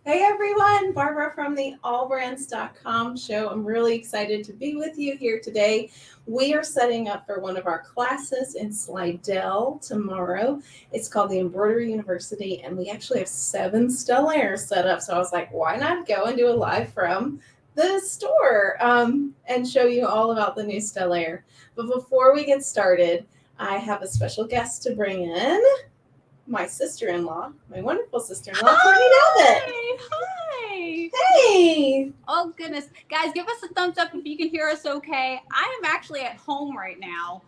Hey everyone, Barbara from the AllBrands.com show. I'm really excited to be with you here today. We are setting up for one of our classes in Slidell tomorrow. It's called the Embroidery University, and we actually have 7 Stellaires set up. So I was like, why not go and do a live from the store and show you all about the new Stellaire. But before we get started, I have a special guest to bring in. My sister-in-law, my wonderful sister-in-law, Courtney Delvitt. Hi. Hey. Oh, goodness. Guys, give us a thumbs up if you can hear us okay. I am actually at home right now,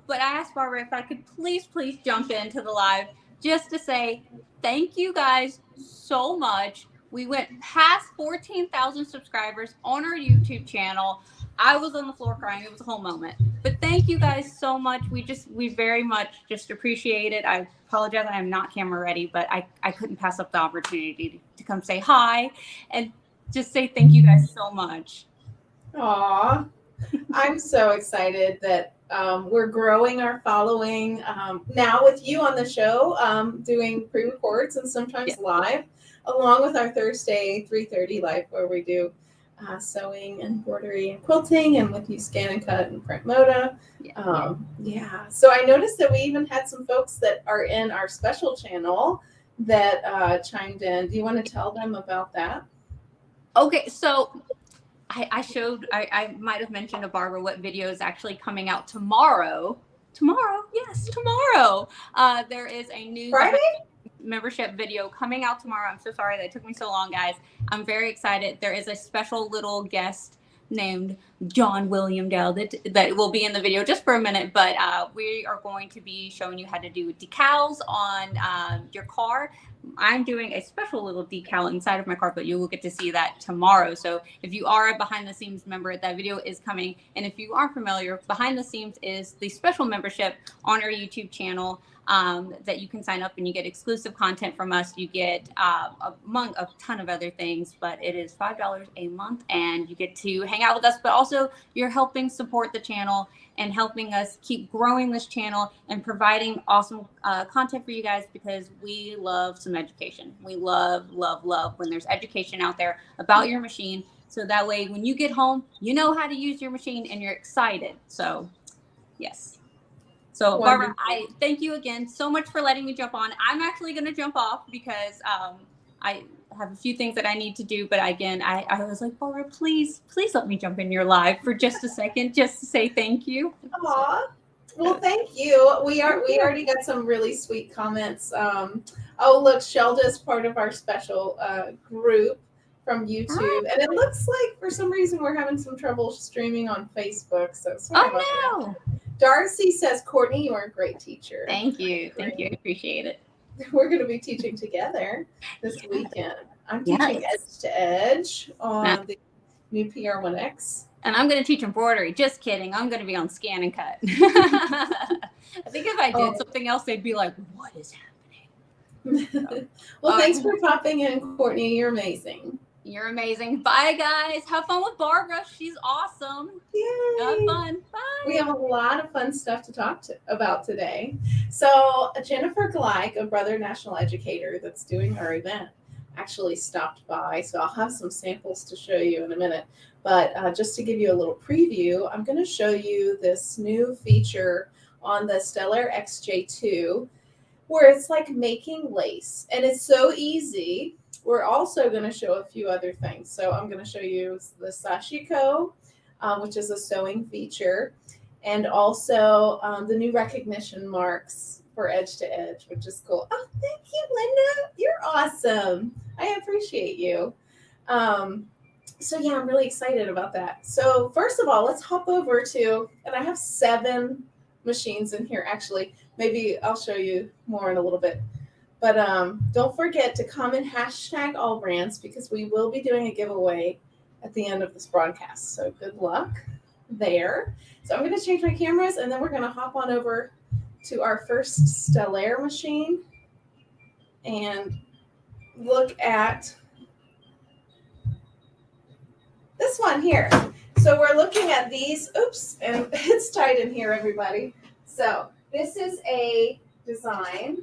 but I asked Barbara if I could please jump into the live just to say thank you guys so much. We went past 14,000 subscribers on our YouTube channel. I was on the floor crying. It was a whole moment. But thank you guys so much. We very much just appreciate it. I apologize, I am not camera ready, but I couldn't pass up the opportunity to come say hi and just say thank you guys so much. Aw, I'm so excited that we're growing our following now with you on the show, doing pre-records and sometimes live, along with our Thursday 3:30 live where we do sewing, embroidery, and quilting, and with you scan and cut and print moda. So I noticed that we even had some folks that are in our special channel that chimed in. Do you want to tell them about that? Okay, so I might have mentioned to Barbara what video is actually coming out tomorrow. Yes, tomorrow. There is a new Friday membership video coming out tomorrow. I'm so sorry that it took me so long, guys. I'm very excited. There is a special little guest named John William Dell that will be in the video just for a minute, but we are going to be showing you how to do decals on your car. I'm doing a special little decal inside of my car, but you will get to see that tomorrow. So if you are a behind the scenes member, that video is coming. And if you aren't familiar, behind the scenes is the special membership on our YouTube channel that you can sign up and you get exclusive content from us. You get among a ton of other things, but it is $5 a month and you get to hang out with us, but also you're helping support the channel and helping us keep growing this channel and providing awesome content for you guys, because we love some education. We love when there's education out there about your machine. So that way, when you get home, you know how to use your machine and you're excited. So yes. So Barbara, I thank you again so much for letting me jump on. I'm actually going to jump off because I have a few things that I need to do. But again, I was like, Barbara, please let me jump in your live for just a second, just to say thank you. Aw. Well, thank you. We already got some really sweet comments. Oh, look, Shelda is part of our special group from YouTube, and it looks like for some reason we're having some trouble streaming on Facebook. So sorry about that. Darcy says, Courtney, you are a great teacher. Thank you. I appreciate it. We're going to be teaching together this weekend. I'm teaching Edge to Edge on the new PR1X. And I'm going to teach embroidery. Just kidding. I'm going to be on scan and cut. I think if I did something else, they'd be like, what is happening? Well, thanks for popping in, Courtney. You're amazing. You're amazing. Bye, guys. Have fun with Barbara. She's awesome. Yay. Have fun. Bye. We have a lot of fun stuff to talk about today. So Jennifer Gleich, a Brother National Educator that's doing our event, actually stopped by. So I'll have some samples to show you in a minute. But just to give you a little preview, I'm going to show you this new feature on the Stellaire XJ2 where it's like making lace. And it's so easy. We're also going to show a few other things. So I'm going to show you the Sashiko, which is a sewing feature, and also the new recognition marks for Edge to Edge, which is cool. Oh, thank you, Linda. You're awesome. I appreciate you. So yeah, I'm really excited about that. So first of all, let's hop over to, and I have 7 machines in here. Actually, maybe I'll show you more in a little bit. But don't forget to comment hashtag AllBrands, because we will be doing a giveaway at the end of this broadcast. So good luck there. So I'm going to change my cameras, and then we're going to hop on over to our first Stellaire machine and look at this one here. So we're looking at these. Oops, and it's tight in here, everybody. So this is a design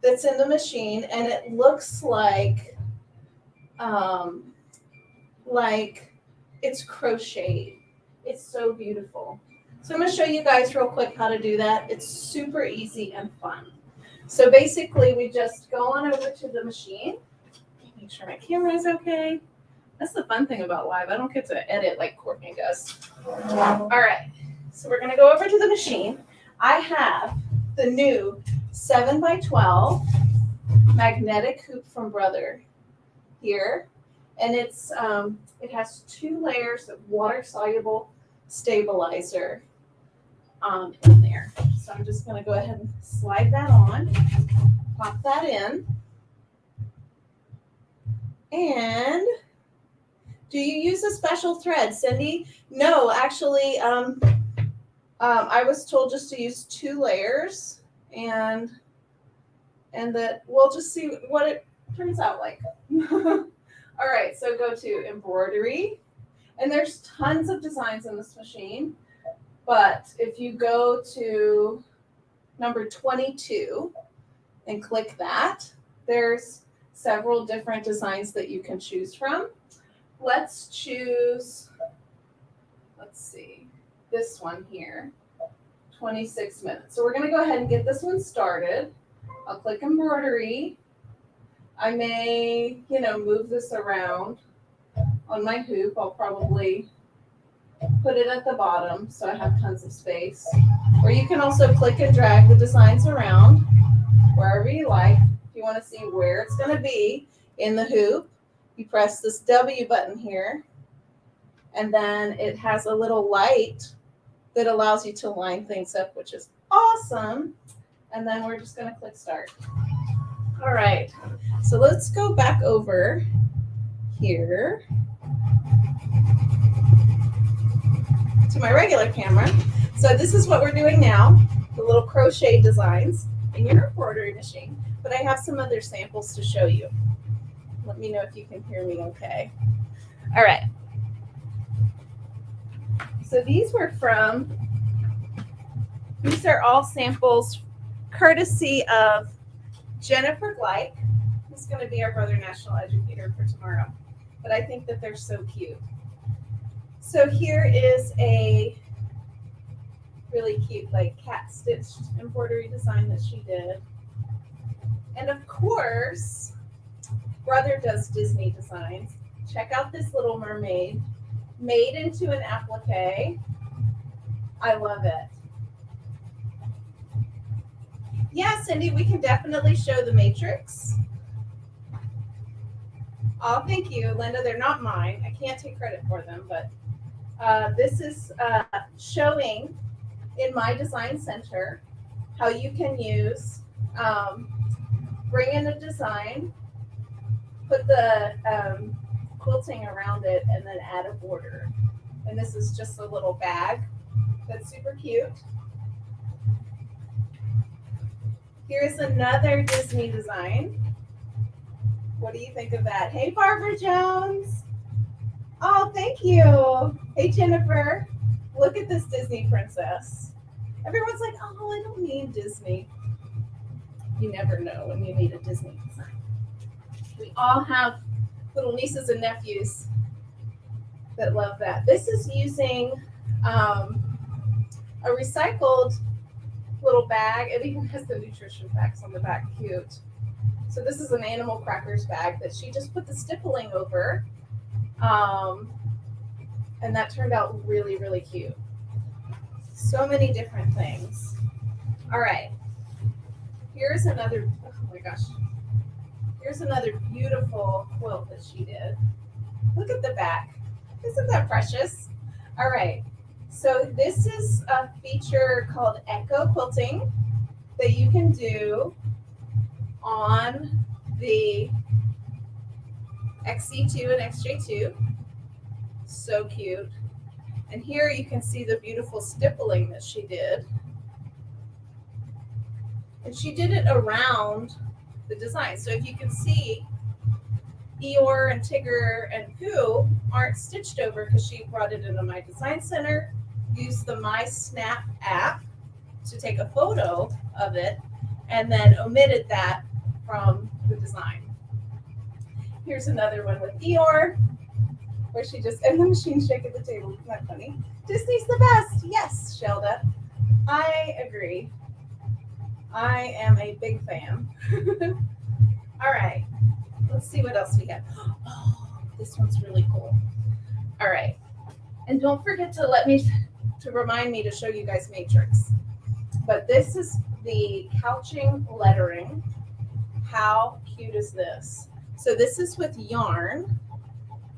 that's in the machine, and it looks like like it's crocheted. It's so beautiful. So I'm going to show you guys real quick how to do that. It's super easy and fun. So basically we just go on over to the machine. Make sure my camera is okay. That's the fun thing about live. I don't get to edit like Courtney does. All right. So we're going to go over to the machine. I have the new 7x12 magnetic hoop from Brother here. And it's it has 2 layers of water-soluble stabilizer in there. So I'm just going to go ahead and slide that on, pop that in. And do you use a special thread, Cindy? No, actually, I was told just to use 2 layers, and that we'll just see what it turns out like. All right, so go to embroidery, and there's tons of designs in this machine, but if you go to number 22 and click that, there's several different designs that you can choose from. Let's choose, let's see, this one here, 26 minutes. So we're going to go ahead and get this one started. I'll click embroidery. I may, move this around on my hoop. I'll probably put it at the bottom so I have tons of space. Or you can also click and drag the designs around wherever you like. If you want to see where it's going to be in the hoop, you press this W button here, and then it has a little light that allows you to line things up, which is awesome. And then we're just going to click start. All right, so let's go back over here to my regular camera. So this is what we're doing now, the little crochet designs in your embroidery machine. But I have some other samples to show you. Let me know if you can hear me okay. All right. So these are all samples courtesy of Jennifer Gleich, who's going to be our Brother National Educator for tomorrow. But I think that they're so cute. So here is a really cute cat stitched embroidery design that she did. And of course, Brother does Disney designs. Check out this Little Mermaid made into an applique. I love it. Yeah, Cindy, we can definitely show the matrix. Oh, thank you, Linda. They're not mine. I can't take credit for them, but this is showing in my design center how you can use, bring in a design, put the quilting around it, and then add a border. And this is just a little bag that's super cute. Here's another Disney design. What do you think of that? Hey, Barbara Jones. Oh, thank you. Hey, Jennifer. Look at this Disney princess. Everyone's like, oh, I don't need Disney. You never know when you need a Disney design. We all have little nieces and nephews that love that. This is using a recycled little bag. It even has the nutrition facts on the back. Cute. So this is an animal crackers bag that she just put the stippling over. And that turned out really, really cute. So many different things. All right. Here's another, oh my gosh. Here's another beautiful quilt that she did. Look at the back. Isn't that precious? All right. So this is a feature called Echo Quilting that you can do on the XC2 and XJ2. So cute. And here you can see the beautiful stippling that she did. And she did it around the design. So if you can see, Eeyore and Tigger and Pooh aren't stitched over because she brought it into my design center, used the My Snap app to take a photo of it, and then omitted that from the design. Here's another one with Eeyore, where she just, and the machine shake at the table. Isn't that funny? Disney's the best. Yes, Shelda. I agree. I am a big fan. All right. Let's see what else we have. Oh, this one's really cool. All right. And don't forget to remind me to show you guys Matrix. But this is the couching lettering. How cute is this? So this is with yarn,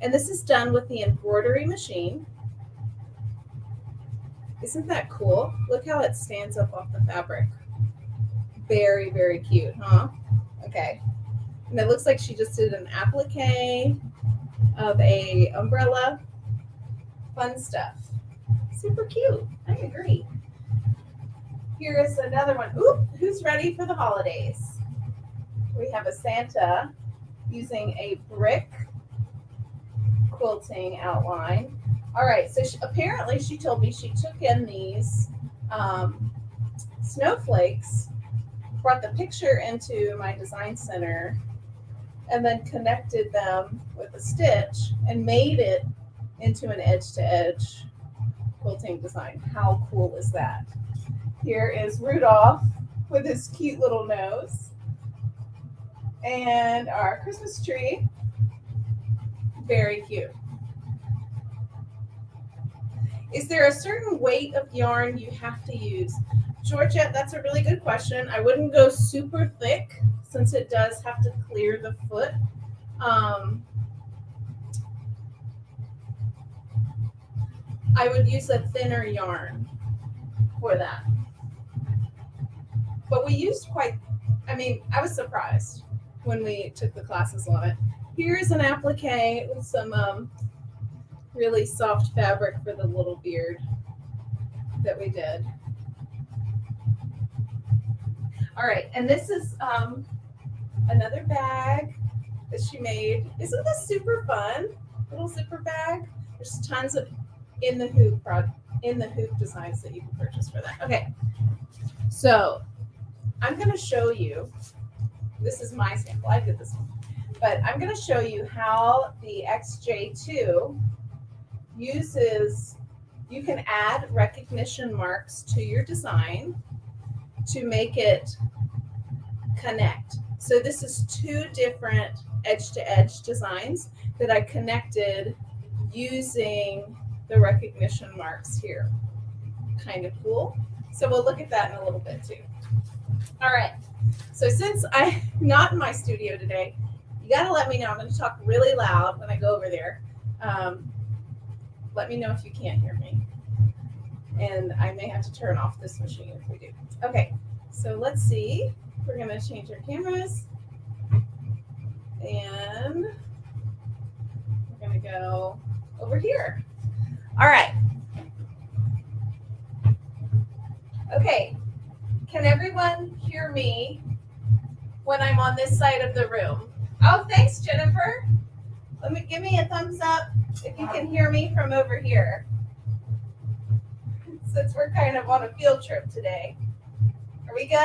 and this is done with the embroidery machine. Isn't that cool? Look how it stands up off the fabric. Very, very cute, huh? Okay. And it looks like she just did an applique of a umbrella. Fun stuff. Super cute. I agree. Here is another one. Ooh, who's ready for the holidays? We have a Santa using a brick quilting outline. All right, so apparently she told me she took in these snowflakes, brought the picture into my design center, and then connected them with a stitch and made it into an edge-to-edge quilting design. How cool is that? Here is Rudolph with his cute little nose. And our Christmas tree. Very cute. Is there a certain weight of yarn you have to use? Georgette, that's a really good question. I wouldn't go super thick since it does have to clear the foot. I would use a thinner yarn for that. But we used I was surprised when we took the classes on it. Here's an applique with some really soft fabric for the little beard that we did. All right, and this is another bag that she made. Isn't this super fun? Little zipper bag. There's tons of in the hoop designs that you can purchase for that. Okay, so I'm going to show you. This is my sample. I did this one, but I'm going to show you how the XJ2 uses. You can add recognition marks to your design to make it connect. So this is two different edge-to-edge designs that I connected using the recognition marks here. Kind of cool. So we'll look at that in a little bit too. All right. So since I'm not in my studio today, you got to let me know. I'm going to talk really loud when I go over there. Let me know if you can't hear me. And I may have to turn off this machine if we do. Okay, so let's see. We're going to change our cameras. And we're going to go over here. All right. Okay. Can everyone hear me when I'm on this side of the room? Oh, thanks, Jennifer. Give me a thumbs up if you can hear me from over here. Since we're kind of on a field trip today. Are we good?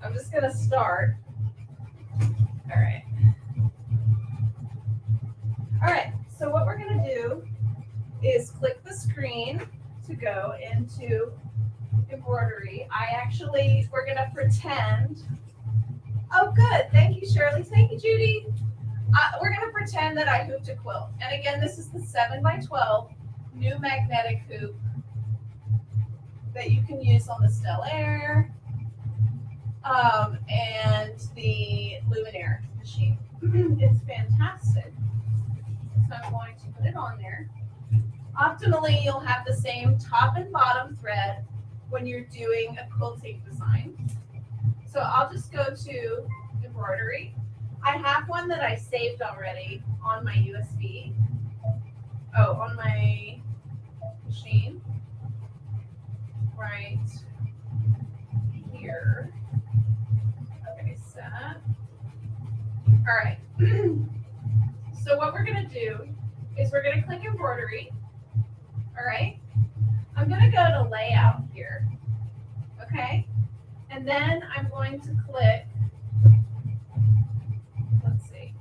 I'm just going to start. All right. All right. So what we're going to do is click the screen to go into embroidery. We're going to pretend. Oh, good. Thank you, Shirley. Thank you, Judy. We're going to pretend that I hooped a quilt. And again, this is the 7x12 new magnetic hoop that you can use on the Stellaire and the Luminaire machine. It's fantastic. So I'm going to put it on there. Optimally, you'll have the same top and bottom thread when you're doing a quilting design. So I'll just go to embroidery. I have one that I saved already on my USB. Oh, on my machine. Right here. Okay, set. All right. So what we're going to do is we're going to click embroidery. All right. I'm going to go to layout here. Okay. And then I'm going to click, let's see.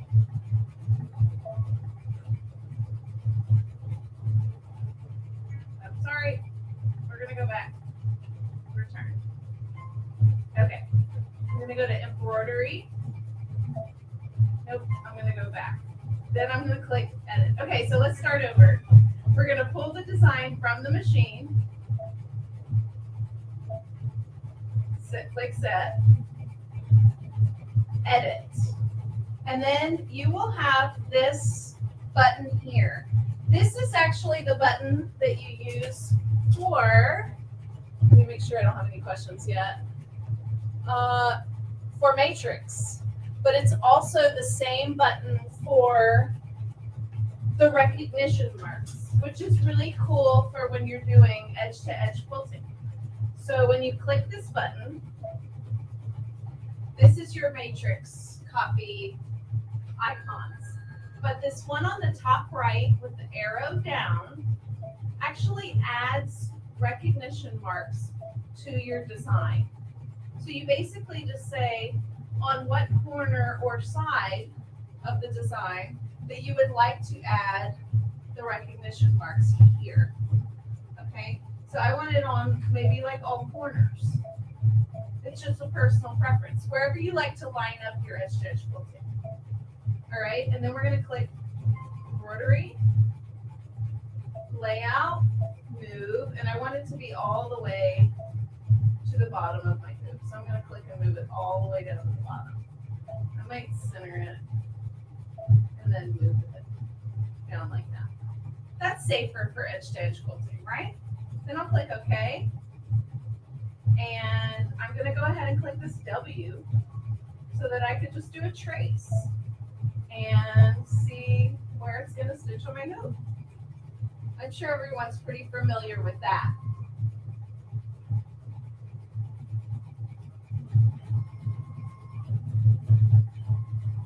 I'm sorry, we're gonna go back, return. Okay, I'm gonna go to embroidery. Nope, I'm gonna go back. Then I'm gonna click edit. Okay, so let's start over. We're gonna pull the design from the machine. Click set, edit. And then you will have this button here. This is actually the button that you use for, let me make sure I don't have any questions yet, for matrix. But it's also the same button for the recognition marks, which is really cool for when you're doing edge-to-edge quilting. So when you click this button, this is your matrix copy icons. But this one on the top right with the arrow down actually adds recognition marks to your design. So you basically just say on what corner or side of the design that you would like to add the recognition marks here. Okay, so I want it on maybe like all corners. It's just a personal preference, wherever you like to line up your edge-to-edge quilting. All right, and then we're going to click embroidery, layout, move, and I want it to be all the way to the bottom of my hoop. So I'm going to click and move it all the way down to the bottom. I might center it and then move it down like that. That's safer for edge-to-edge quilting, right? Then I'll click OK. And I'm going to go ahead and click this W so that I could just do a trace and see where it's going to stitch on my hoop. I'm sure everyone's pretty familiar with that.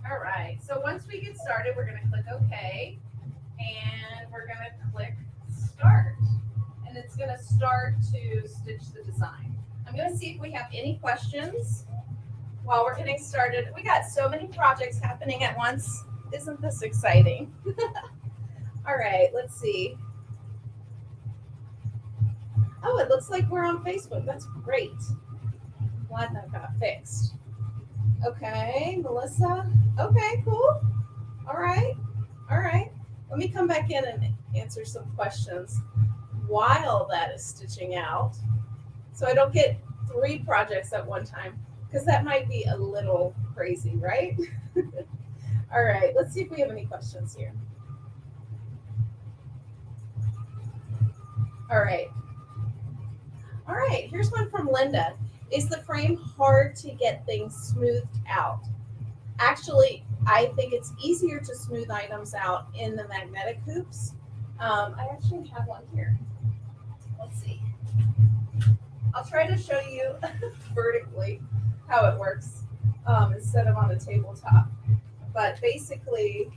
All right, so once we get started, we're going to click OK, and we're going to click Start. And it's going to start to stitch the design. I'm going to see if we have any questions while we're getting started. We got so many projects happening at once. Isn't this exciting? All right, let's see. Oh, it looks like we're on Facebook. That's great. Glad that got fixed. Okay, Melissa. Okay, cool. All right. All right. Let me come back in and answer some questions while that is stitching out, so I don't get 3 projects at one time, because that might be a little crazy, right? All right, let's see if we have any questions here. All right. All right, here's one from Linda. Is the frame hard to get things smoothed out? Actually, I think it's easier to smooth items out in the magnetic hoops. I actually have one here. Let's see. I'll try to show you vertically how it works instead of on a tabletop. But basically,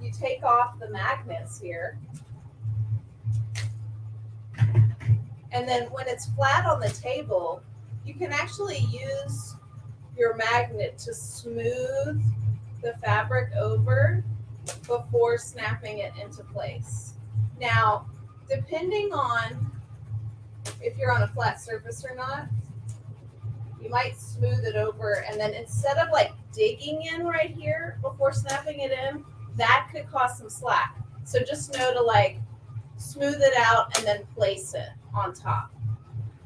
you take off the magnets here. And then when it's flat on the table, you can actually use your magnet to smooth the fabric over before snapping it into place. Now, depending on if you're on a flat surface or not, you might smooth it over, and then instead of like digging in right here before snapping it in, that could cause some slack. So just know to like smooth it out and then place it on top.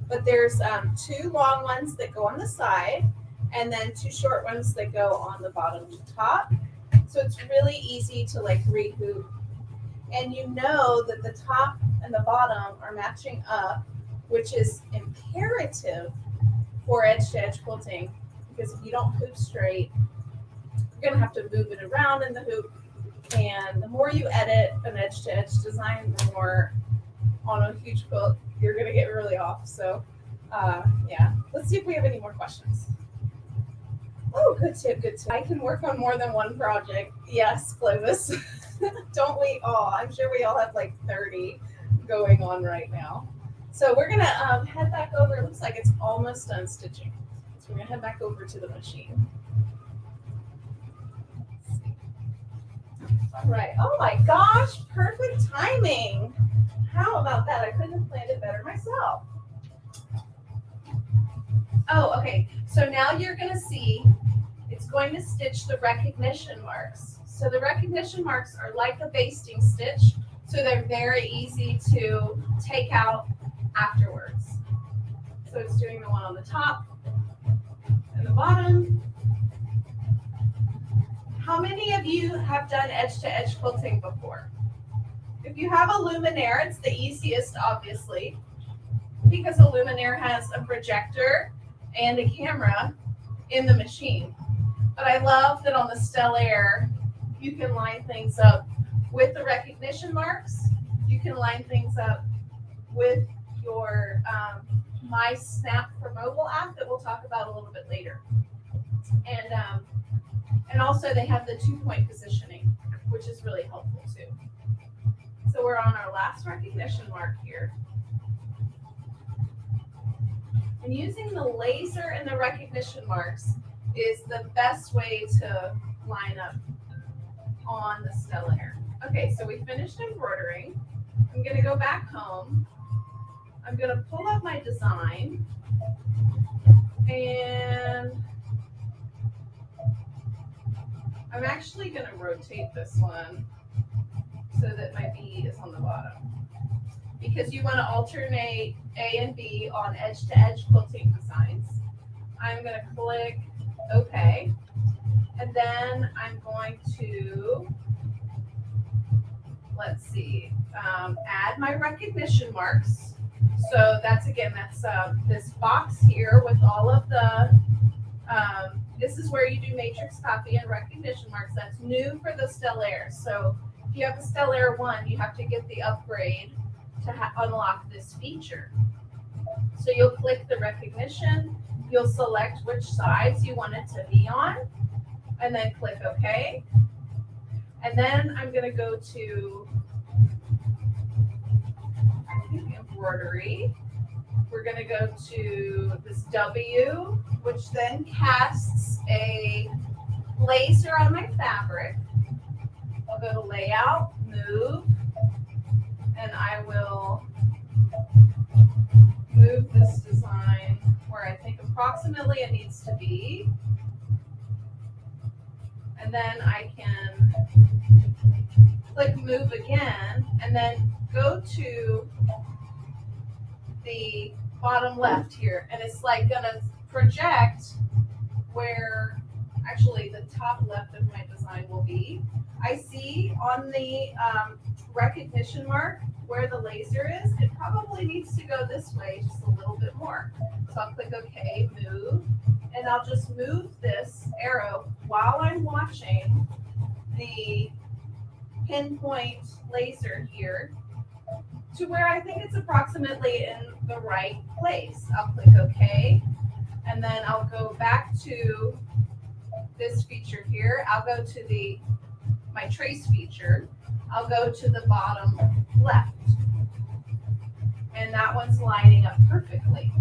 But there's 2 long ones that go on the side, and then 2 short ones that go on the bottom to top. So it's really easy to like rehoop. And you know that the top and the bottom are matching up, which is imperative for edge-to-edge quilting, because if you don't hoop straight, you're going to have to move it around in the hoop. And the more you edit an edge-to-edge design, the more on a huge quilt you're going to get really off. So yeah, let's see if we have any more questions. Oh, good tip, good tip. I can work on more than one project. Yes, Clovis. Don't we all? I'm sure we all have like 30 going on right now. So we're gonna head back over. It looks like it's almost done stitching. So we're gonna head back over to the machine. All right. Oh my gosh, perfect timing. How about that? I couldn't have planned it better myself. Oh, okay. So now you're gonna see it's going to stitch the recognition marks. So the recognition marks are like a basting stitch, so they're very easy to take out afterwards. So it's doing the one on the top and the bottom. How many of you have done edge-to-edge quilting before? If you have a luminaire, it's the easiest, obviously, because a luminaire has a projector and a camera in the machine. But I love that on the Stellaire, you can line things up with the recognition marks. You can line things up with your My Snap for Mobile app that we'll talk about a little bit later. And also they have the 2-point positioning, which is really helpful too. So we're on our last recognition mark here. And using the laser and the recognition marks is the best way to line up on the Stellaire. Okay, so we finished embroidering. I'm going to go back home. I'm going to pull up my design and I'm actually going to rotate this one so that my B is on the bottom, because you want to alternate A and B on edge-to-edge quilting designs. I'm going to click OK, and then I'm going to, let's see, add my recognition marks. So that's this box here with all of the, this is where you do matrix copy and recognition marks. That's new for the Stellaire. So if you have the Stellaire 1, you have to get the upgrade to unlock this feature. So you'll click the recognition, you'll select which sides you want it to be on, and then click OK. And then I'm going to go to, I think, embroidery. We're going to go to this W, which then casts a laser on my fabric. I'll go to layout, move, and I will move this design where I think approximately it needs to be. And then I can click move again and then go to the bottom left here. And it's like gonna project where actually the top left of my design will be. I see on the recognition mark where the laser is, it probably needs to go this way just a little bit more. So I'll click OK, move, and I'll just move this arrow while I'm watching the pinpoint laser here to where I think it's approximately in the right place. I'll click OK, and then I'll go back to this feature here. I'll go to my trace feature. I'll go to the bottom left. And that one's lining up perfectly.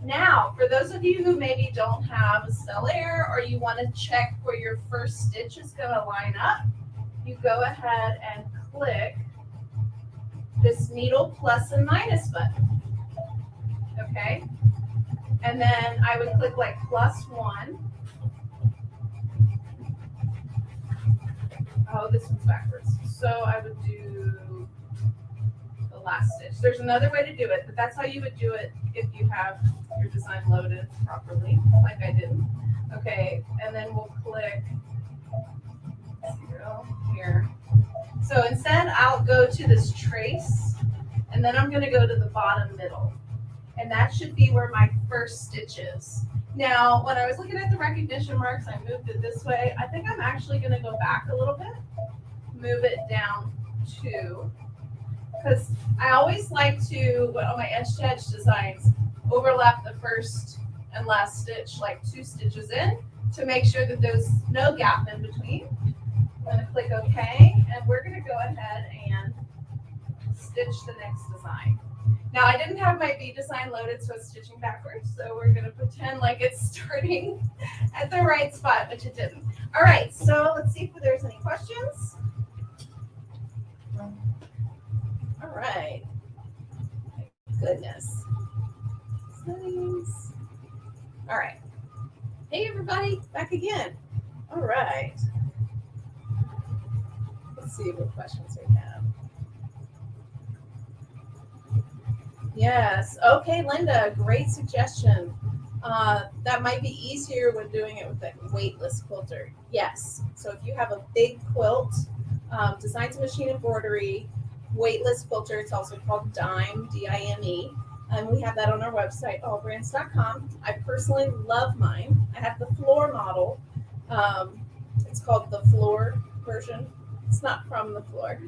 Now, for those of you who maybe don't have a Stellaire or you want to check where your first stitch is going to line up, you go ahead and click this needle plus and minus button. Okay? And then I would click like +1. Oh, this one's backwards. So I would do the last stitch. There's another way to do it, but that's how you would do it if you have your design loaded properly, like I did. Okay, and then we'll click 0 here. So instead, I'll go to this trace, and then I'm going to go to the bottom middle. And that should be where my first stitch is. Now, when I was looking at the recognition marks, I moved it this way. I think I'm actually going to go back a little bit, move it down 2, because I always like to, on my edge-to-edge designs, overlap the first and last stitch, like 2 stitches in, to make sure that there's no gap in between. I'm going to click OK, and we're going to go ahead and stitch the next design. Now I didn't have my V design loaded, so it's stitching backwards. So we're gonna pretend like it's starting at the right spot, which it didn't. All right, so let's see if there's any questions. All right. Goodness. Settings. All right. Hey everybody, back again. All right. Let's see what questions we have. Yes. Okay, Linda, great suggestion. That might be easier when doing it with a weightless quilter. Yes. So if you have a big quilt, designed to machine embroidery, weightless quilter, it's also called Dime, D-I-M-E. And we have that on our website, allbrands.com. I personally love mine. I have the floor model. It's called the floor version. It's not from the floor.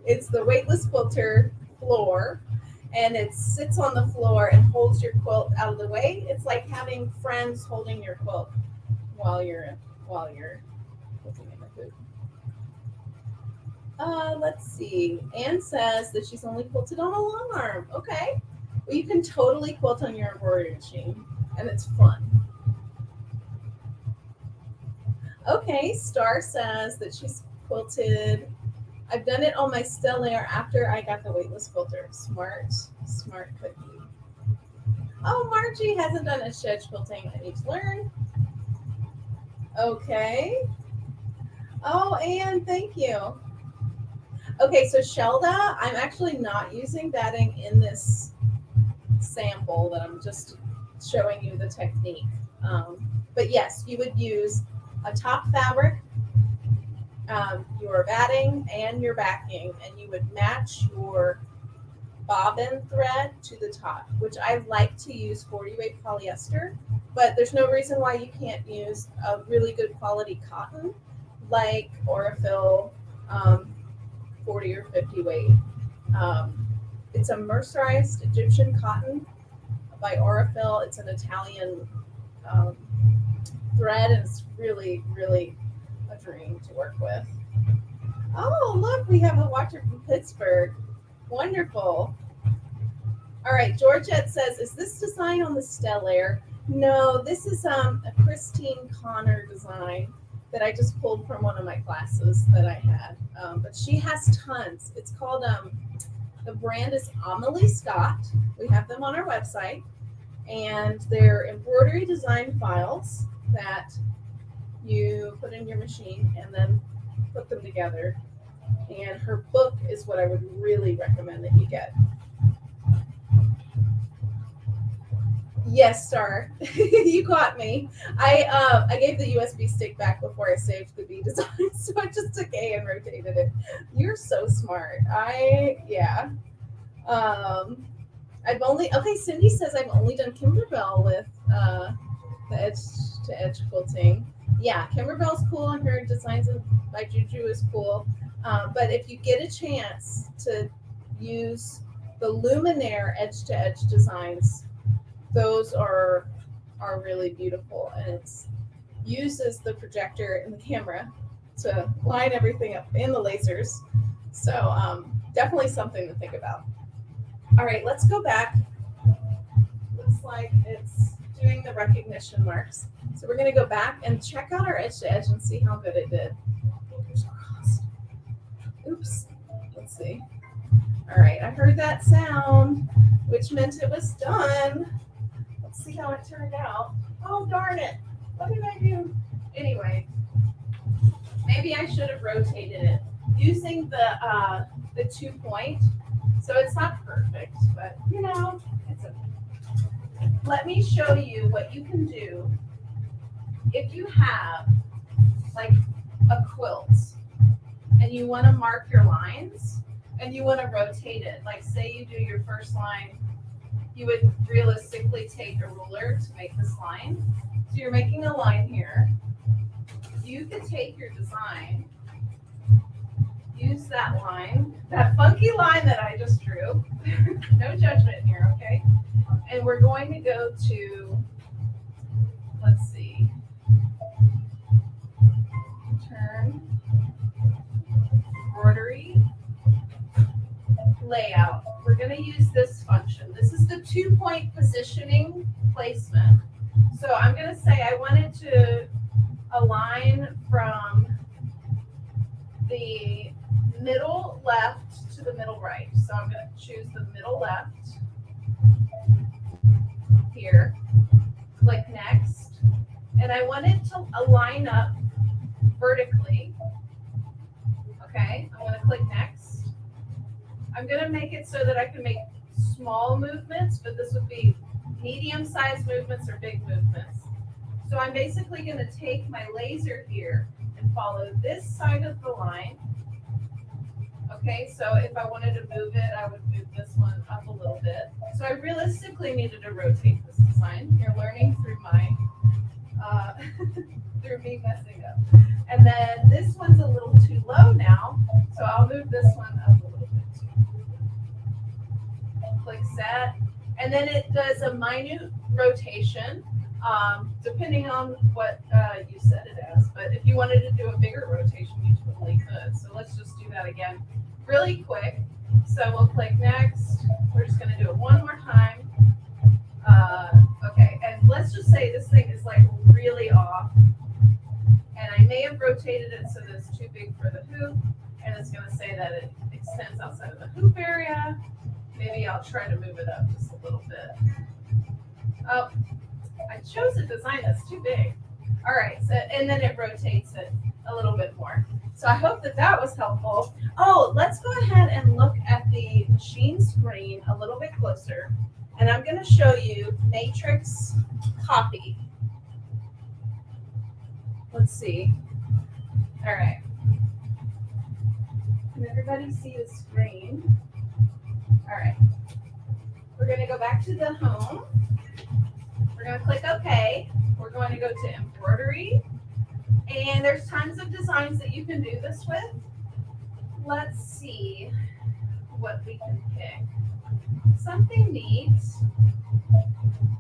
It's the weightless quilter floor. And it sits on the floor and holds your quilt out of the way. It's like having friends holding your quilt while you're quilting in the food. Let's see. Anne says that she's only quilted on a long arm. Okay. Well, you can totally quilt on your embroidery machine, and it's fun. Okay. Star says that she's quilted. I've done it on my Stellaire after I got the weightless quilter. Smart cookie. Oh, Margie hasn't done edge to edge quilting. I need to learn. Okay. Oh, Anne, thank you. Okay, so Shelda, I'm actually not using batting in this sample that I'm just showing you the technique. But yes, you would use a top fabric, your batting and your backing, and you would match your bobbin thread to the top, which I like to use 40 weight polyester, but there's no reason why you can't use a really good quality cotton like Aurifil 40 or 50 weight. It's a mercerized Egyptian cotton by Aurifil. It's an Italian thread, and it's really, really a dream to work with. Oh, look, we have a watcher from Pittsburgh. Wonderful. All right, Georgette says, is this design on the Stellaire? No, this is a Christine Connor design that I just pulled from one of my classes that I had. But she has tons. It's called, the brand is Amelie Scott. We have them on our website. And they're embroidery design files that you put in your machine and then put them together. And her book is what I would really recommend that you get. Yes, Star, you caught me. I gave the USB stick back before I saved the B design, so I just took A and rotated it. You're so smart. Cindy says I've only done Kimberbell with the edge to edge quilting. Yeah, Kimberbell's cool, and her designs by Juju is cool. But if you get a chance to use the Luminaire edge to edge designs, those are really beautiful, and it uses the projector and the camera to line everything up and the lasers. So definitely something to think about. All right, let's go back. Looks like it's doing the recognition marks. So we're going to go back and check out our edge to edge and see how good it did. Fingers crossed. Oops. Let's see. All right, I heard that sound, which meant it was done. Let's see how it turned out. Oh, darn it. What did I do? Anyway, maybe I should have rotated it using the 2-point. So it's not perfect, but it's okay. Let me show you what you can do if you have like a quilt and you want to mark your lines and you want to rotate it. Like say you do your first line, you would realistically take a ruler to make this line. So you're making a line here. You could take your design, use that line, that funky line that I just drew. No judgment here, okay? And we're going to go to, let's see, turn, embroidery, layout. We're going to use this function. This is the 2-point positioning placement. So I'm going to say I wanted to align from the middle left to the middle right. So I'm going to choose the middle left here, click next, and I want it to align up vertically. Okay, I'm going to click next. I'm going to make it so that I can make small movements, but this would be medium-sized movements or big movements. So I'm basically going to take my laser here and follow this side of the line. Okay, so if I wanted to move it, I would move this one up a little bit. So I realistically needed to rotate this design. You're learning through my, through me messing up. And then this one's a little too low now, so I'll move this one up a little bit too. Click set, and then it does a minute rotation, depending on what you set it as. But if you wanted to do a bigger rotation, you totally could. So let's just do that again really quick. So we'll click next. We're just going to do it one more time. Okay, and let's just say this thing is like really off. And I may have rotated it so that it's too big for the hoop. And it's going to say that it extends outside of the hoop area. Maybe I'll try to move it up just a little bit. Oh, I chose a design that's too big. All right, so and then it rotates it a little bit more. So I hope that that was helpful. Oh, let's go ahead and look at the machine screen a little bit closer. And I'm going to show you matrix copy. Let's see. All right. Can everybody see the screen? All right. We're going to go back to the home. We're going to click OK. We're going to go to embroidery. And there's tons of designs that you can do this with. Let's see what we can pick. Something neat.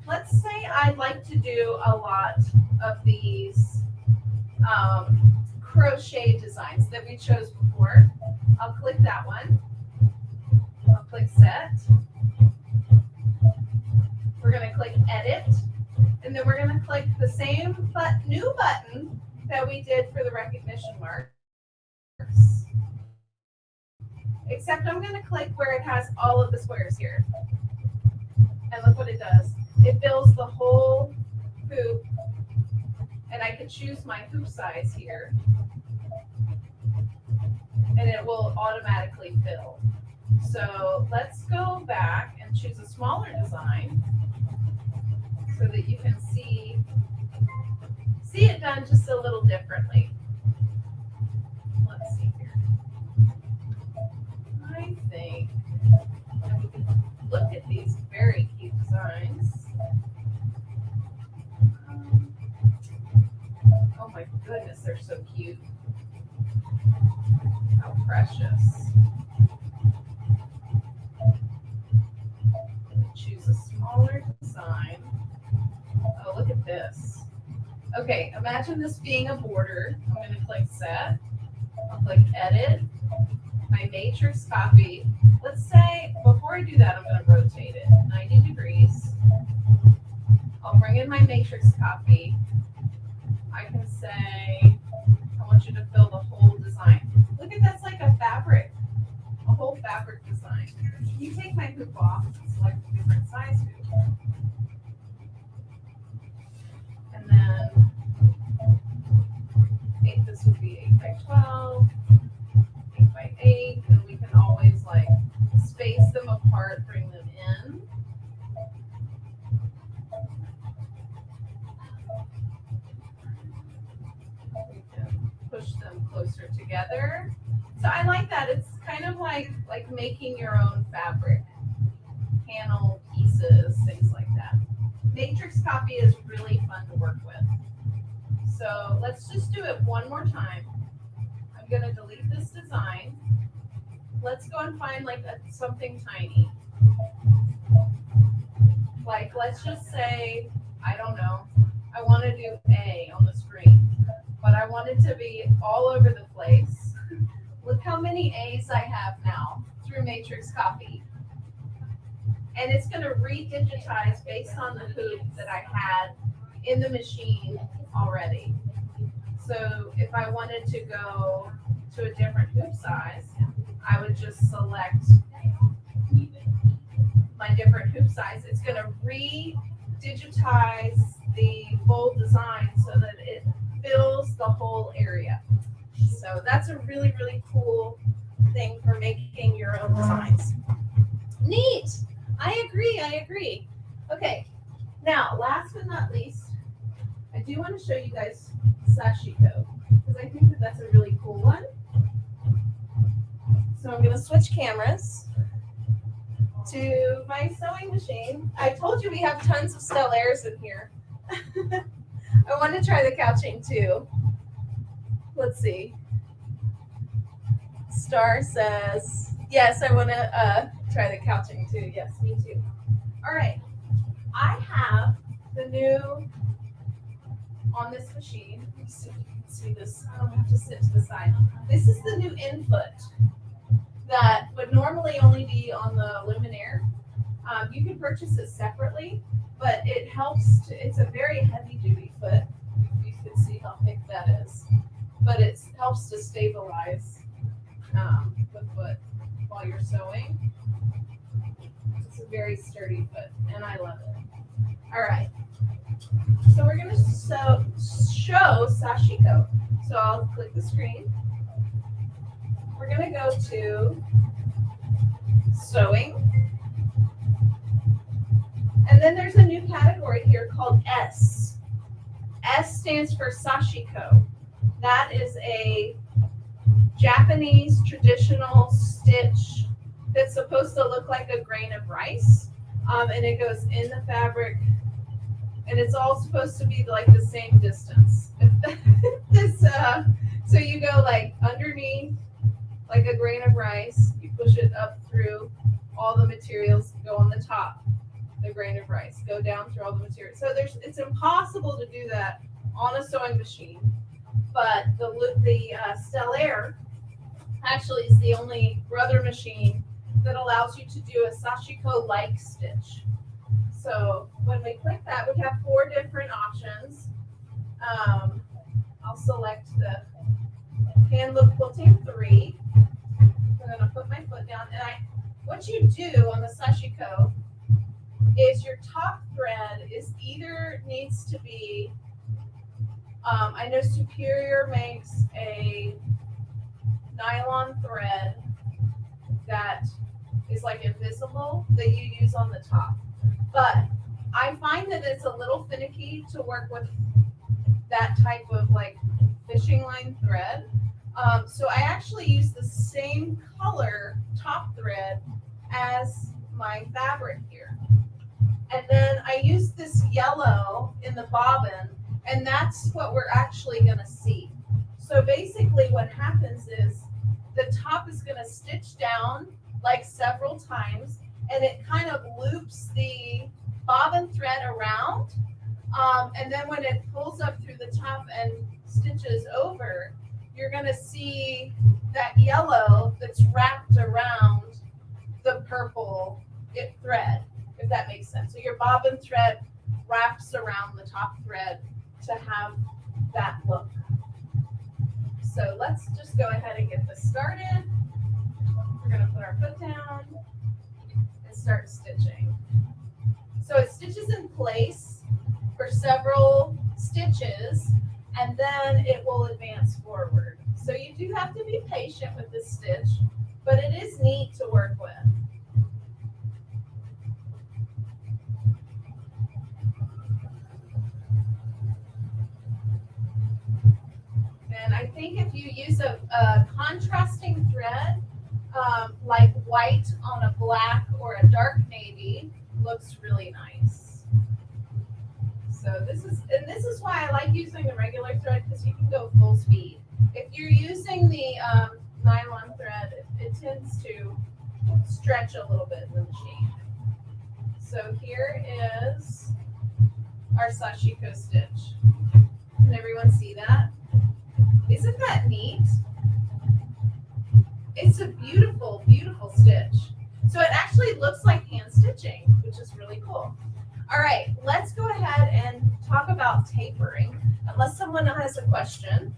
Let's say I'd like to do a lot of these crochet designs that we chose before. I'll click that one. I'll click set. We're going to click edit. And then we're going to click the same new button that we did for the recognition marks. Except I'm going to click where it has all of the squares here. And look what it does. It fills the whole hoop. And I can choose my hoop size here. And it will automatically fill. So let's go back and choose a smaller design so that you can see it done just a little differently. Let's see here. I think that we can look at these very cute designs. Oh my goodness, they're so cute. How precious. Choose a smaller design. Oh, look at this. Okay, imagine this being a border. I'm going to click set. I'll click edit. My matrix copy. Let's say, before I do that, I'm going to rotate it 90 degrees. I'll bring in my matrix copy. I can say, I want you to fill the whole design. Look at that's like a fabric, a whole fabric design. You take my hoop off and select a different size hoop. And then this would be 8 by 12, 8 by 8, and we can always like space them apart, bring them in. We can push them closer together. So I like that. It's kind of like making your own fabric, panel pieces, things like that. Matrix copy is really fun to work with. So let's just do it one more time. I'm going to delete this design. Let's go and find like something tiny. Like, let's just say, I don't know, I want to do A on the screen, but I want it to be all over the place. Look how many A's I have now through matrix copy. and it's going to re-digitize based on the hoop that I had in the machine already. So if I wanted to go to a different hoop size, I would just select my different hoop size. It's going to re-digitize the full design so that it fills the whole area. So that's a really, really cool thing for making your own designs. Neat. I agree. Okay. Now, last but not least, I do want to show you guys Sashiko because I think that that's a really cool one. So I'm going to switch cameras to my sewing machine. I told you we have tons of Stellaires in here. I want to try the couching too. Let's see. Star says, yes, I want to try the couching too. Yes, me too. All right. I have the new, on this machine, let's see if you can see this. I don't have to sit to the side. This is the new input that would normally only be on the luminaire. You can purchase it separately, but it helps to, it's a very heavy duty foot. You can see how thick that is, but it helps to stabilize the foot while you're sewing. It's a very sturdy foot, and I love it. All right, so we're gonna show Sashiko. So I'll click the screen. We're gonna go to sewing, and then there's a new category here called S. S stands for Sashiko. That is a Japanese traditional stitch that's supposed to look like a grain of rice, and it goes in the fabric, and it's all supposed to be like the same distance. So you go like underneath, like a grain of rice, you push it up through all the materials, go on the top, the grain of rice, go down through all the materials. So it's impossible to do that on a sewing machine, but the Stellaire actually is the only brother machine that allows you to do a Sashiko-like stitch. So when we click that, we have 4 different options. I'll select the hand loop quilting 3. I'm going to put my foot down, and what you do on the Sashiko is your top thread is either needs to be, I know Superior makes a nylon thread that is like invisible that you use on the top, but I find that it's a little finicky to work with that type of like fishing line thread. So I actually use the same color top thread as my fabric here. And then I use this yellow in the bobbin, and that's what we're actually going to see. So basically what happens is the top is going to stitch down like several times, and it kind of loops the bobbin thread around. And then when it pulls up through the top and stitches over, you're going to see that yellow that's wrapped around the purple thread, if that makes sense. So your bobbin thread wraps around the top thread to have that look. So let's just go ahead and get this started. We're going to put our foot down and start stitching. So it stitches in place for several stitches, and then it will advance forward. So you do have to be patient with this stitch, but it is neat to work with. And I think if you use a contrasting thread, like white on a black or a dark navy, looks really nice. So this is why I like using the regular thread, because you can go full speed. If you're using the nylon thread, it tends to stretch a little bit in the machine. So here is our Sashiko stitch. Can everyone see that? Isn't that neat? It's a beautiful, beautiful stitch. So it actually looks like hand stitching, which is really cool. All right, let's go ahead and talk about tapering, unless someone has a question.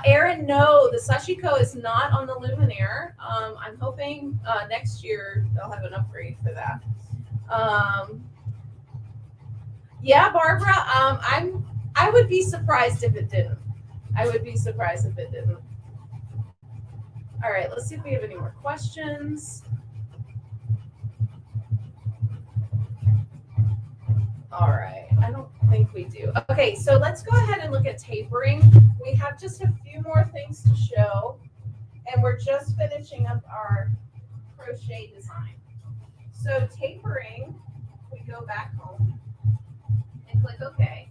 Erin, no, the Sashiko is not on the Luminaire. I'm hoping next year they'll have an upgrade for that. Yeah, Barbara, I would be surprised if it didn't. I would be surprised if it didn't. All right, let's see if we have any more questions. All right, I don't think we do. Okay, so let's go ahead and look at tapering. We have just a few more things to show, and we're just finishing up our crochet design. So tapering, we go back home and click OK.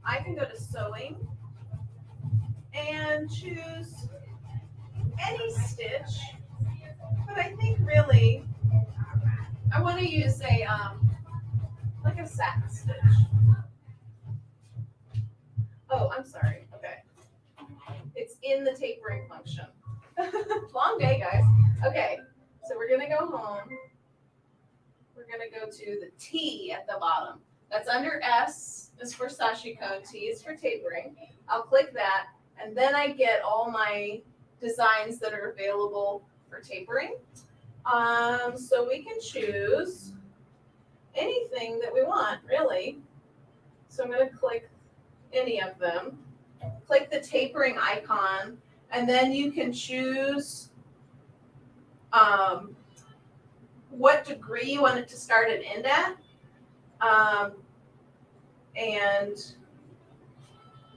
I can go to sewing and choose any stitch, but I think really I want to use a like a satin stitch. Oh, I'm sorry. Okay. It's in the tapering function. Long day, guys. Okay, so we're going to go home. We're going to go to the T at the bottom. That's under S is for Sashiko, T is for tapering. I'll click that, and then I get all my designs that are available for tapering. So we can choose anything that we want, really. So I'm going to click any of them. Click the tapering icon, and then you can choose what degree you want it to start and end at. And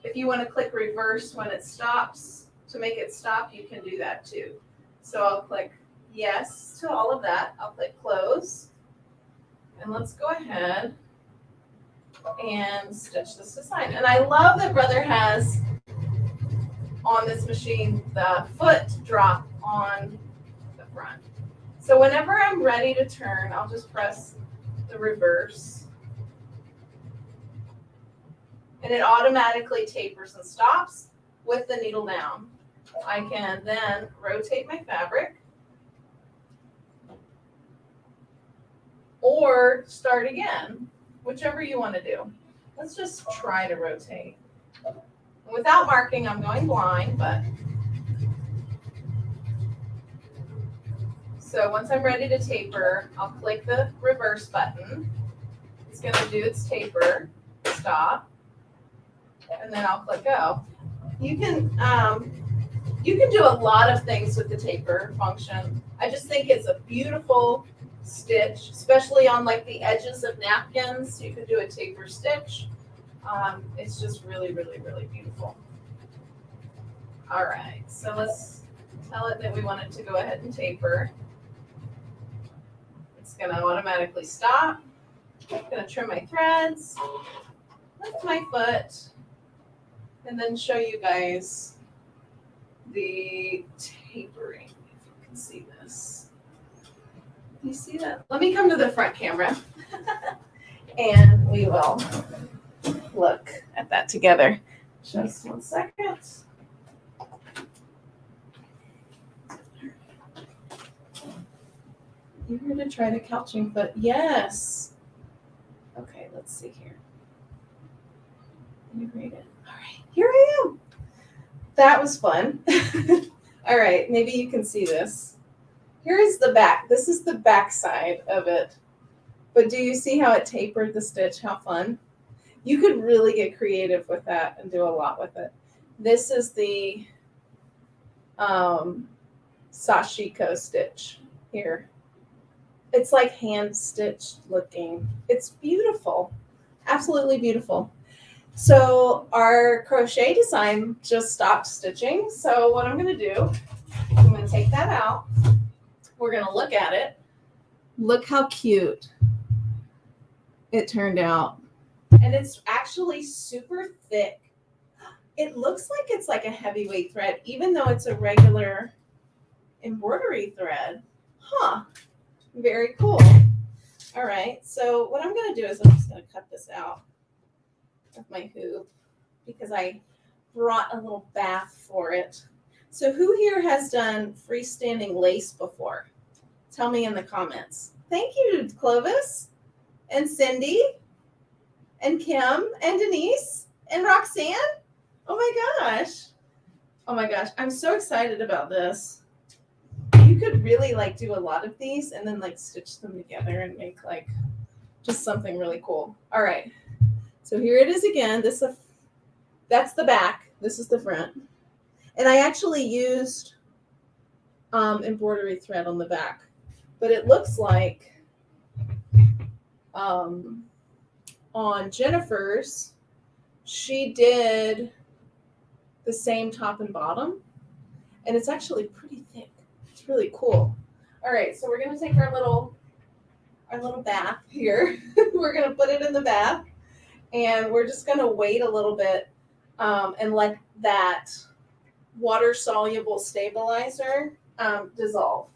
if you want to click reverse when it stops, to make it stop, you can do that too. So I'll click yes to all of that. I'll click close. And let's go ahead and stitch this design. And I love that Brother has on this machine the foot drop on the front. So whenever I'm ready to turn, I'll just press the reverse. And it automatically tapers and stops with the needle down. I can then rotate my fabric or start again, whichever you want to do. Let's just try to rotate. Without marking, I'm going blind, but so once I'm ready to taper, I'll click the reverse button. It's going to do its taper, stop, and then I'll click go. You can do a lot of things with the taper function. I just think it's a beautiful stitch, especially on like the edges of napkins. You could do a taper stitch. It's just really, really, really beautiful. All right, so let's tell it that we want it to go ahead and taper. It's going to automatically stop. I'm going to trim my threads, lift my foot, and then show you guys the tapering, if you can see this. You see that? Let me come to the front camera and we will look at that together. Just 1 second. You're going to try the couching foot. Yes. Okay, let's see here. Integrate it. All right, here I am. That was fun. All right, maybe you can see this. Here is the back. This is the back side of it. But do you see how it tapered the stitch? How fun. You could really get creative with that and do a lot with it. This is the Sashiko stitch here. It's like hand stitched looking. It's beautiful. Absolutely beautiful. So our crochet design just stopped stitching. So what I'm going to do, I'm going to take that out. We're going to look at it. Look how cute it turned out. And it's actually super thick. It looks like it's like a heavyweight thread, even though it's a regular embroidery thread. Huh. Very cool. All right. So what I'm going to do is I'm just going to cut this out of my hoop because I brought a little bath for it. So who here has done freestanding lace before? Tell me in the comments. Thank you, Clovis and Cindy and Kim and Denise and Roxanne. Oh my gosh. Oh my gosh. I'm so excited about this. You could really like do a lot of these and then like stitch them together and make like just something really cool. All right. So here it is again. That's the back. This is the front. And I actually used embroidery thread on the back, but it looks like on Jennifer's, she did the same top and bottom, and it's actually pretty thick. It's really cool. All right, so we're gonna take our little bath here. We're gonna put it in the bath, and we're just gonna wait a little bit and let that water-soluble stabilizer dissolve.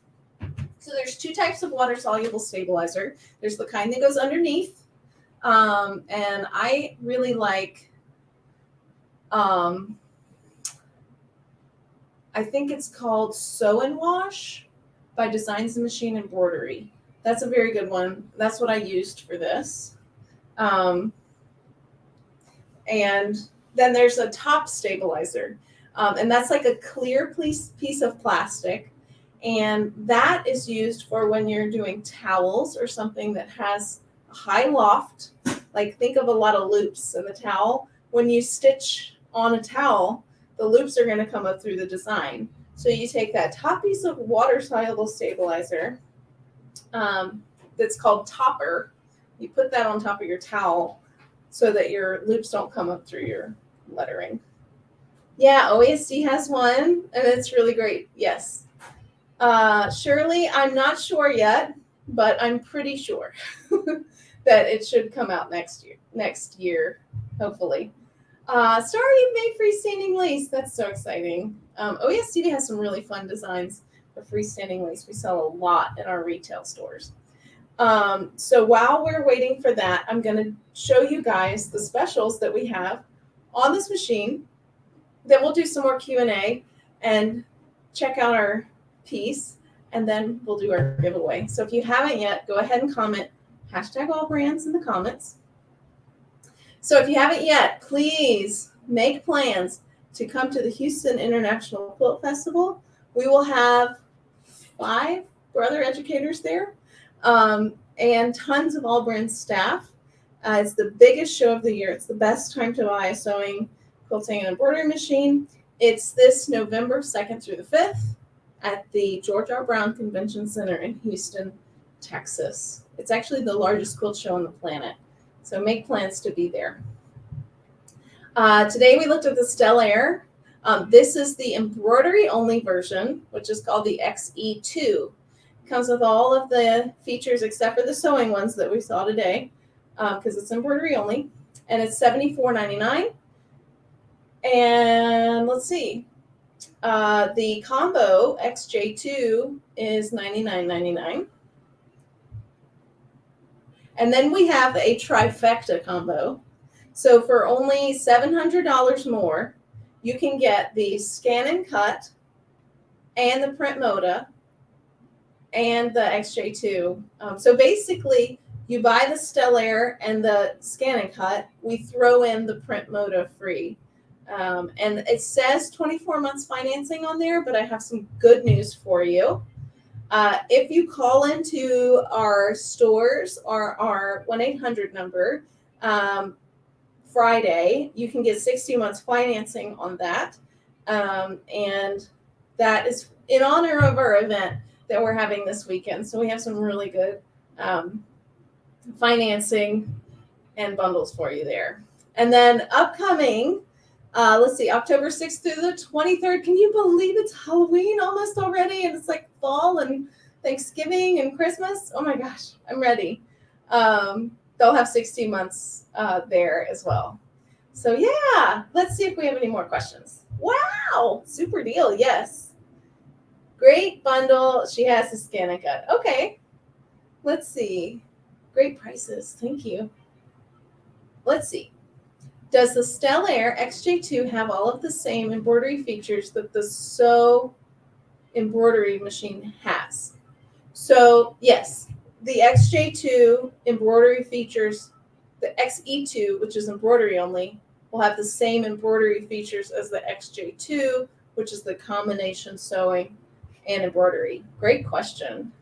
So there's two types of water-soluble stabilizer. There's the kind that goes underneath, and I really like, I think it's called Sew and Wash by Designs and Machine Embroidery. That's a very good one. That's what I used for this. And then there's a top stabilizer. And that's like a clear piece of plastic. And that is used for when you're doing towels or something that has a high loft. Like think of a lot of loops in the towel. When you stitch on a towel, the loops are going to come up through the design. So you take that top piece of water-soluble stabilizer that's called topper. You put that on top of your towel so that your loops don't come up through your lettering. Yeah, OASD has one, and it's really great. Yes. Shirley, I'm not sure yet, but I'm pretty sure that it should come out next year, hopefully. Sorry, you made freestanding lace. That's so exciting. OASD has some really fun designs for freestanding lace. We sell a lot in our retail stores. So while we're waiting for that, I'm going to show you guys the specials that we have on this machine. Then we'll do some more Q&A and check out our piece, and then we'll do our giveaway. So if you haven't yet, go ahead and comment #AllBrands in the comments. So if you haven't yet, please make plans to come to the Houston International Quilt Festival. We will have 5 brother educators there and tons of AllBrands staff. It's the biggest show of the year. It's the best time to buy a sewing, quilting, and embroidery machine. It's this November 2nd through the 5th at the George R. Brown Convention Center in Houston, Texas. It's actually the largest quilt show on the planet. So make plans to be there. Today we looked at the Stellaire. This is the embroidery only version, which is called the XE2. It comes with all of the features except for the sewing ones that we saw today, because it's embroidery only. And it's $74.99. And let's see. The combo XJ2 is $99.99. And then we have a trifecta combo. So for only $700 more, you can get the scan and cut and the print moda and the XJ2. So basically, you buy the Stellaire and the scan and cut. We throw in the print moda free. And it says 24 months financing on there, but I have some good news for you. If you call into our stores or our 1-800 number Friday, you can get 60 months financing on that. And that is in honor of our event that we're having this weekend. So we have some really good financing and bundles for you there. And then upcoming, let's see, October 6th through the 23rd. Can you believe it's Halloween almost already? And it's like fall and Thanksgiving and Christmas. Oh my gosh, I'm ready. They'll have 60 months there as well. So yeah, let's see if we have any more questions. Wow, super deal. Yes. Great bundle. She has the scan and cut. Okay. Let's see. Great prices. Thank you. Let's see. Does the Stellaire XJ2 have all of the same embroidery features that the Sew embroidery machine has? So yes, the XJ2 embroidery features, the XE2, which is embroidery only, will have the same embroidery features as the XJ2, which is the combination sewing and embroidery. Great question.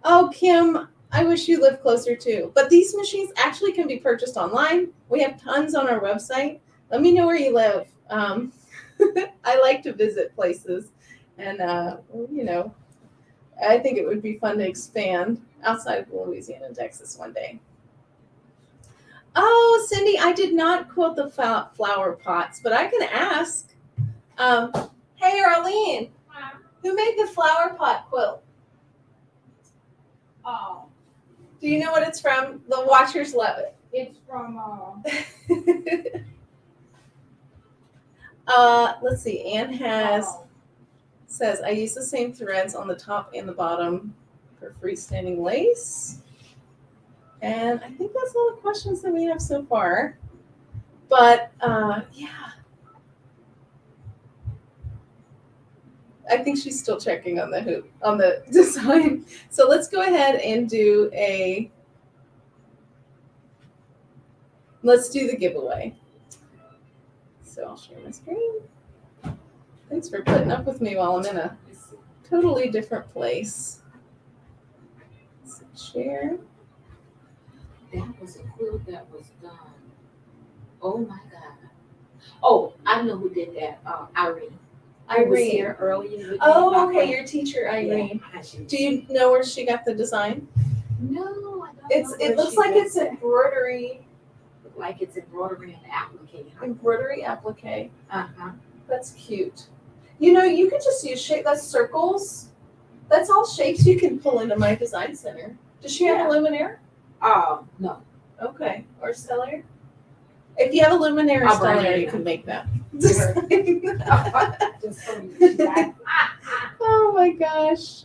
Oh, Kim, I wish you lived closer too. But these machines actually can be purchased online. We have tons on our website. Let me know where you live. I like to visit places, and you know, I think it would be fun to expand outside of Louisiana and Texas one day. Oh, Cindy, I did not quilt the flower pots, but I can ask. Hey, Arlene, who made the flower pot quilt? Oh, Do you know what it's from? The watchers love it. it's from Let's see. Anne says, I use the same threads on the top and the bottom for freestanding lace. And I think that's all the questions that we have so far. But yeah. I think she's still checking on the hoop, on the design. So let's go ahead and do let's do the giveaway. So I'll share my screen. Thanks for putting up with me while I'm in a totally different place. Let's share. that was a quilt that was done. Oh my God. Oh, I know who did that. Irene. I was Irene. here earlier. with Oh, my okay, friend. your teacher, Irene. Yeah, I should- Do you know where she got the design? No, I don't It know where looks she like got it's that. embroidery Like it's embroidery and applique. applique. Uh-huh. That's cute. You know, you can just use shape. That's circles. That's all shapes you can pull into my design center. Does she have a luminaire? No. Okay, or Stellaire. If you have a luminaire or I'll bring Stellaire, it you in. can make that. Just so you guys- Oh my gosh.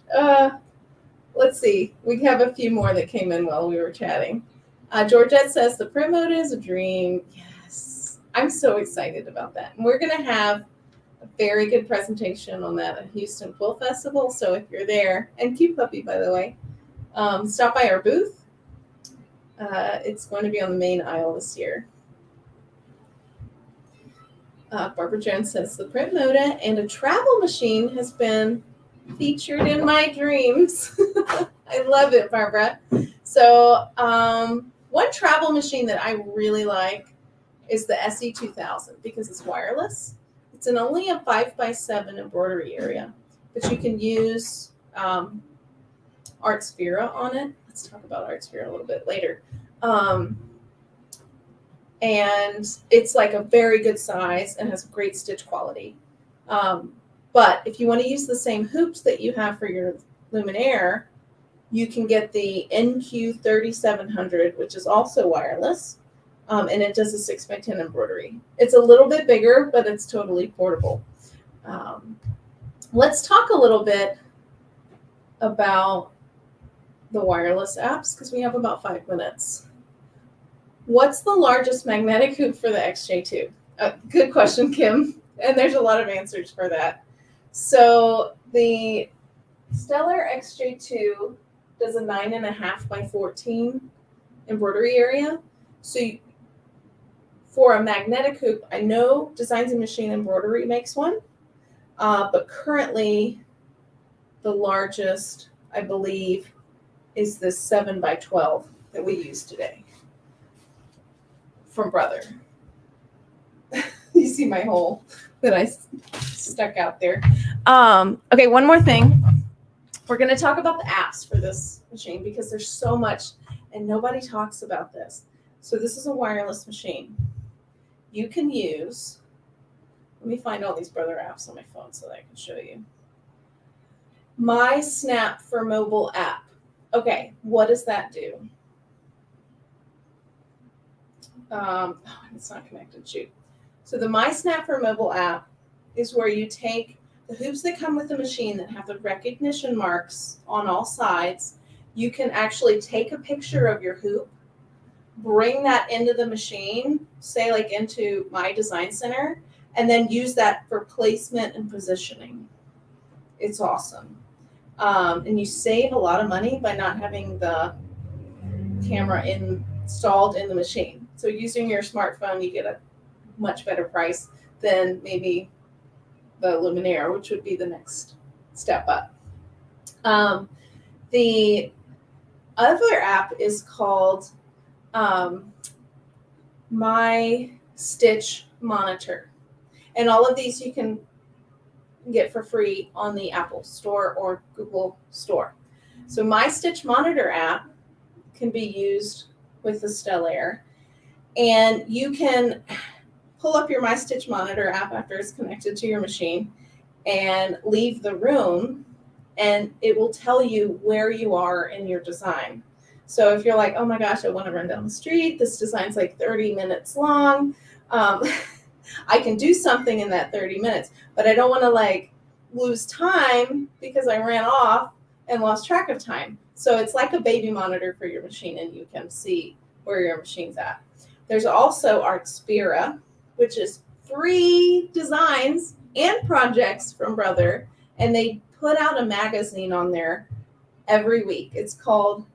Let's see. We have a few more that came in while we were chatting. Georgette says the print mode is a dream. Yes. I'm so excited about that. And we're going to have a very good presentation on that at Houston Quilt Festival. So if you're there, and cute puppy, by the way, stop by our booth. It's going to be on the main aisle this year. Barbara Jones says the print moda and a travel machine has been featured in my dreams. I love it, Barbara. So one travel machine that I really like is the SE2000 because it's wireless. It's in only a 5x7 embroidery area, but you can use Art Sphera on it. Let's talk about Art Sphera a little bit later. And it's like a very good size and has great stitch quality. But if you want to use the same hoops that you have for your luminaire, you can get the NQ3700, which is also wireless, and it does a 6x10 embroidery. It's a little bit bigger, but it's totally portable. Let's talk a little bit about the wireless apps because we have about 5 minutes. What's the largest magnetic hoop for the XJ2? Good question, Kim. And there's a lot of answers for that. So the Stellaire XJ2 does a 9.5x14 embroidery area. So for a magnetic hoop, I know Designs and Machine Embroidery makes one, but currently the largest, I believe, is this 7x12 that we use today from Brother. You see my hole that I stuck out there. Okay, one more thing. We're going to talk about the apps for this machine because there's so much and nobody talks about this. So this is a wireless machine. You can use, let me find all these Brother apps on my phone so that I can show you. My Snap for Mobile app. Okay, what does that do? It's not connected, shoot. So the My Snap for Mobile app is where you take the hoops that come with the machine that have the recognition marks on all sides. You can actually take a picture of your hoop, bring that into the machine, say like into my design center, and then use that for placement and positioning. It's awesome. And you save a lot of money by not having the camera installed in the machine. So using your smartphone, you get a much better price than maybe the Luminaire, which would be the next step up. The other app is called My Stitch Monitor. And all of these you can get for free on the Apple Store or Google Store. So My Stitch Monitor app can be used with the Stellaire. And you can pull up your My Stitch Monitor app after it's connected to your machine and leave the room, and it will tell you where you are in your design. So if you're like, oh my gosh, I want to run down the street, this design's like 30 minutes long, I can do something in that 30 minutes, but I don't want to like lose time because I ran off and lost track of time. So it's like a baby monitor for your machine, and you can see where your machine's at. There's also Artspira, which is free designs and projects from Brother, and they put out a magazine on there every week. It's called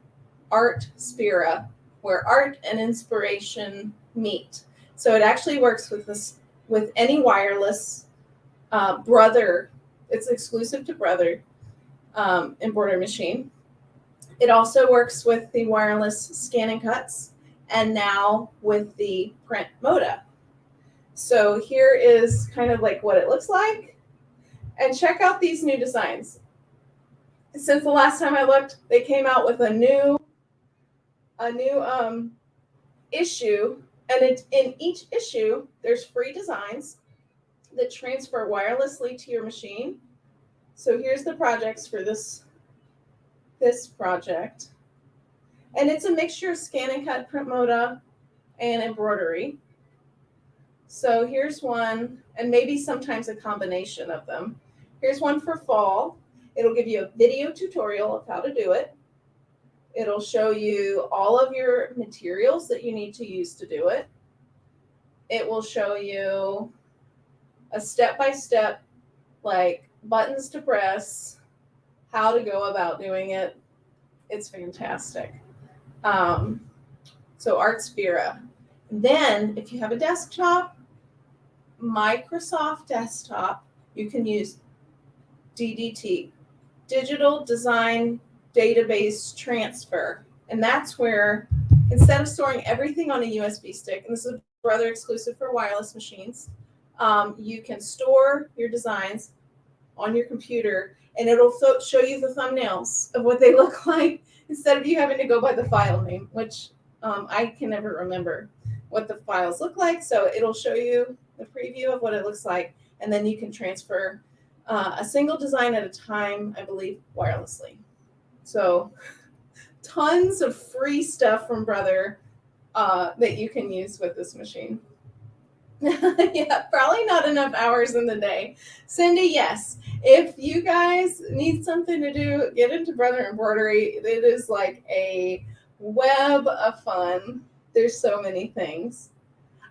Artspira, where art and inspiration meet. So it actually works with any wireless Brother. It's exclusive to Brother embroidery machine. It also works with the wireless scan and cuts, and now with the print Moda. So here is kind of like what it looks like. And check out these new designs. Since the last time I looked, they came out with a new issue, and in each issue there's free designs that transfer wirelessly to your machine. So here's the projects for this project, and it's a mixture of scan and cut, print Moda, and embroidery. So here's one, and maybe sometimes a combination of them. Here's one for fall. It'll give you a video tutorial of how to do it. It'll show you all of your materials that you need to use to do it. It will show you a step-by-step, like buttons to press, how to go about doing it. It's fantastic. So Artspira. Then if you have a desktop, Microsoft Desktop, you can use DDT, Digital Design Database Transfer. And that's where, instead of storing everything on a USB stick, and this is Brother exclusive for wireless machines, you can store your designs on your computer, and it'll show you the thumbnails of what they look like instead of you having to go by the file name, which I can never remember what the files look like. So it'll show you the preview of what it looks like, and then you can transfer a single design at a time, I believe, wirelessly. So tons of free stuff from Brother that you can use with this machine. Yeah, probably not enough hours in the day. Cindy, yes. If you guys need something to do, get into Brother Embroidery. It is like a web of fun. There's so many things.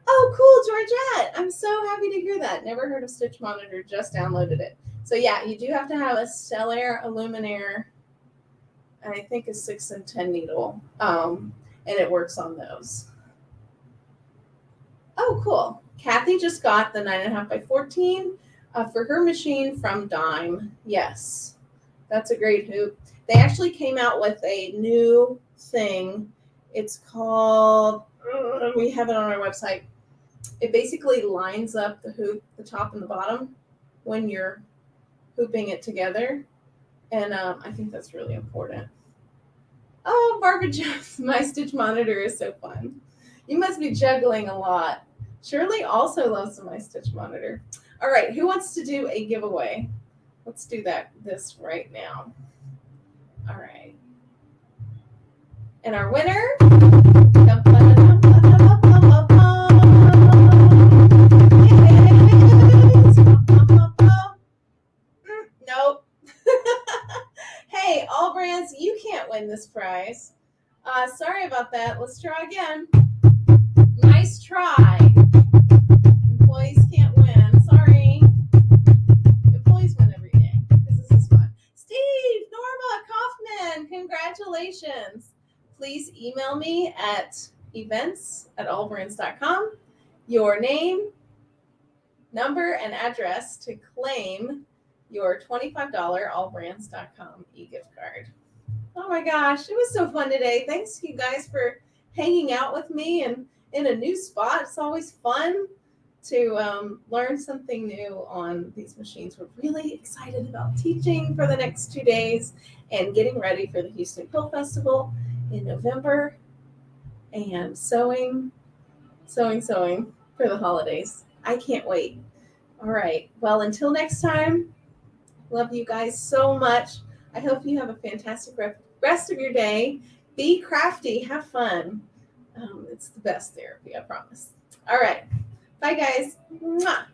Oh, cool, Georgette. I'm so happy to hear that. Never heard of Stitch Monitor, just downloaded it. So yeah, you do have to have a Stellaire, a Luminaire, and I think a 6 and 10 needle. And it works on those. Oh, cool. Kathy just got the 9.5 by 14 for her machine from Dime. Yes, that's a great hoop. They actually came out with a new thing. It's called, we have it on our website. It basically lines up the hoop, the top and the bottom, when you're hooping it together. And I think that's really important. Oh, Barbara Jones, My Stitch Monitor is so fun. You must be juggling a lot. Shirley also loves the My Stitch Monitor. All right, who wants to do a giveaway? Let's do this right now. All right. And our winner, nope. Hey, AllBrands, you can't win this prize. Sorry about that. Let's try again. try. Employees can't win. Sorry. Employees win every day because this is fun. Steve, Norma, Kaufman, congratulations. Please email me at events@allbrands.com your name, number, and address to claim your $25 allbrands.com e-gift card. Oh my gosh, it was so fun today. Thanks to you guys for hanging out with me and in a new spot. It's always fun to learn something new on these machines. We're really excited about teaching for the next 2 days and getting ready for the Houston Quilt Festival in November and sewing for the holidays. I can't wait. All right. Well, until next time, love you guys so much. I hope you have a fantastic rest of your day. Be crafty. Have fun. It's the best therapy, I promise. All right. Bye, guys. Mwah.